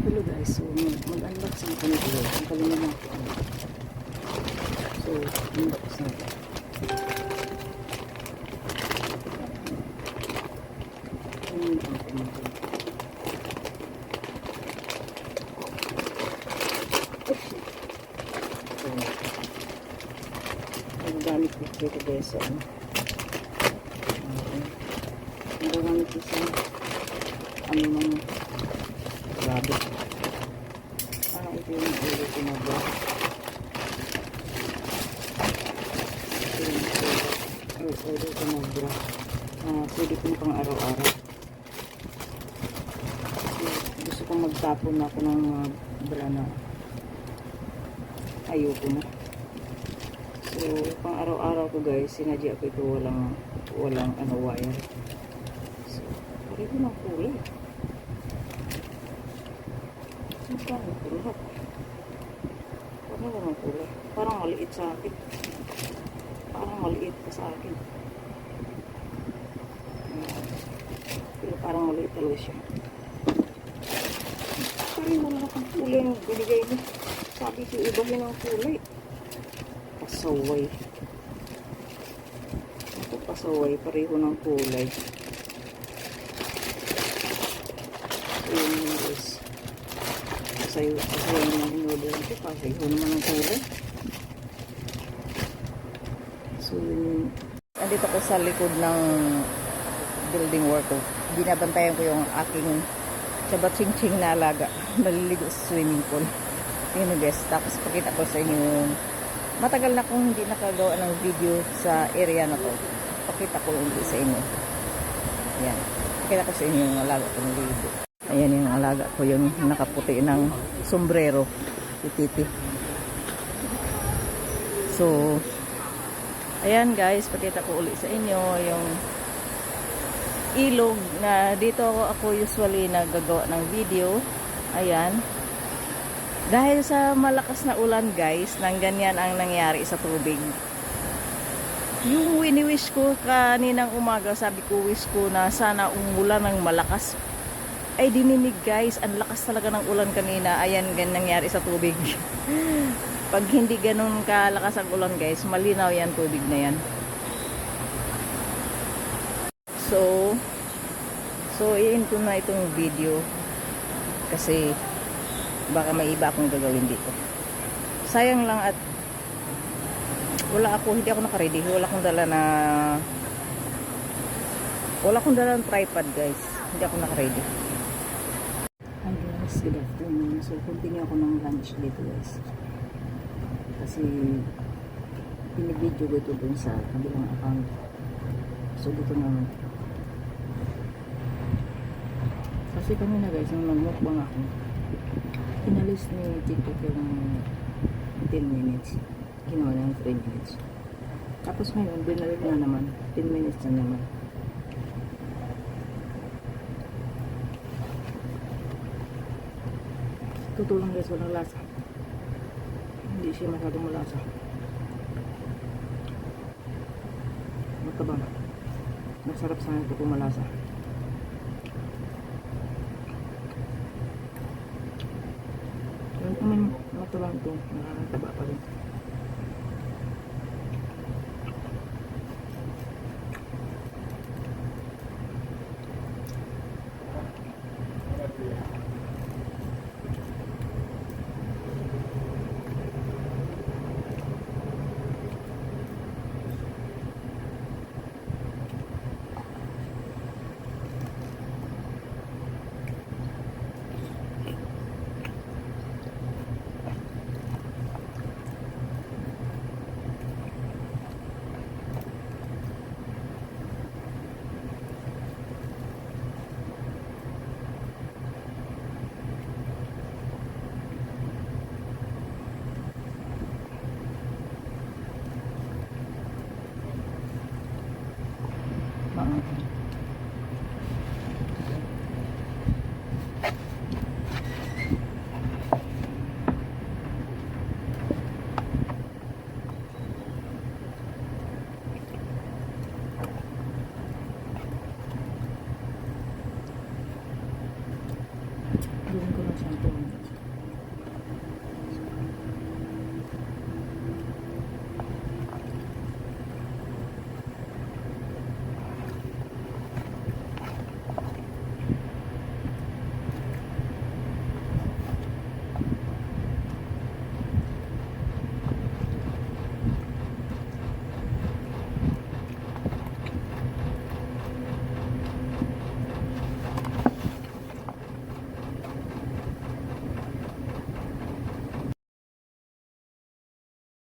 Hello guys, so mag-unboxing ko nito. Ang kalimutan ko. So, unbox natin. Ang gamit ko dito guys. Ang gamit ko sa ano nang grabe. Ito yung ulo ko na ba? Ito yung ulo ko na bra. Pwede ko pang araw-araw. Gusto kong magtapon ako ng mga bra na ayoko na. So, pang araw-araw ko guys, sinadya ko ito walang wire. So, pareho ng kulay. Parang kulay. Parang walang kulay. Parang maliit sa akin. Parang maliit pa sa akin. Pero parang maliit talaga siya. Parang wala kang kulay yung binigay mo. Sabi ko, ibahin ang kulay. Pasaway. Ito pasaway. Pareho ng kulay. Ayun yung guys. Pasayo naman ang order nito. Pasayo naman ang kulay. So, andito ko sa likod ng building work ko. Binabantayan ko yung aking tsabat-ching-ching na alaga. Naliligo sa swimming pool. Yun guys. Tapos pakita ko sa inyo yung matagal na akong hindi nakagawa ng video sa area na to. Pakita ko ulit sa inyo. Ayan. Pakita ko sa inyo yung alaga ko naliligo. Ayan yung alaga ko, yung nakaputi ng sombrero. Titi. So, ayan guys, pakita ko ulit sa inyo yung ilog na dito ako usually nagagawa ng video. Ayan. Dahil sa malakas na ulan guys, nang ganyan ang nangyari sa tubig. Yung wini-wish ko kaninang umaga, sabi ko wish ko na sana umulan ng malakas. Ay dininig guys, ang lakas talaga ng ulan kanina. Ayan, ganyan nangyari sa tubig. Pag hindi ganun kalakas ang ulan guys, malinaw yan tubig na yan. So i-end ko na itong video kasi baka may iba akong gagawin dito. Sayang lang at hindi ako naka-ready. Wala akong dala ng tripod guys. Hindi ako naka-ready. Hi guys, good afternoon. So, continue ako ng lunch dito guys. Kasi, pinibidyo ko ito dun sa kabilang account. So, dito naman. Kasi kanina guys, nung nag-mukbang ako, inalis ni TikTok yung 10 minutes. Ginawa na yung 3 minutes. Tapos ngayon, binalik na naman. 10 minutes na naman. Tutulong guys, walang lasa. Hindi siya masyadong malasa. Magkabang. Masarap sana ito kung malasa. Yung naman matulang ito, nakakataba pa rin.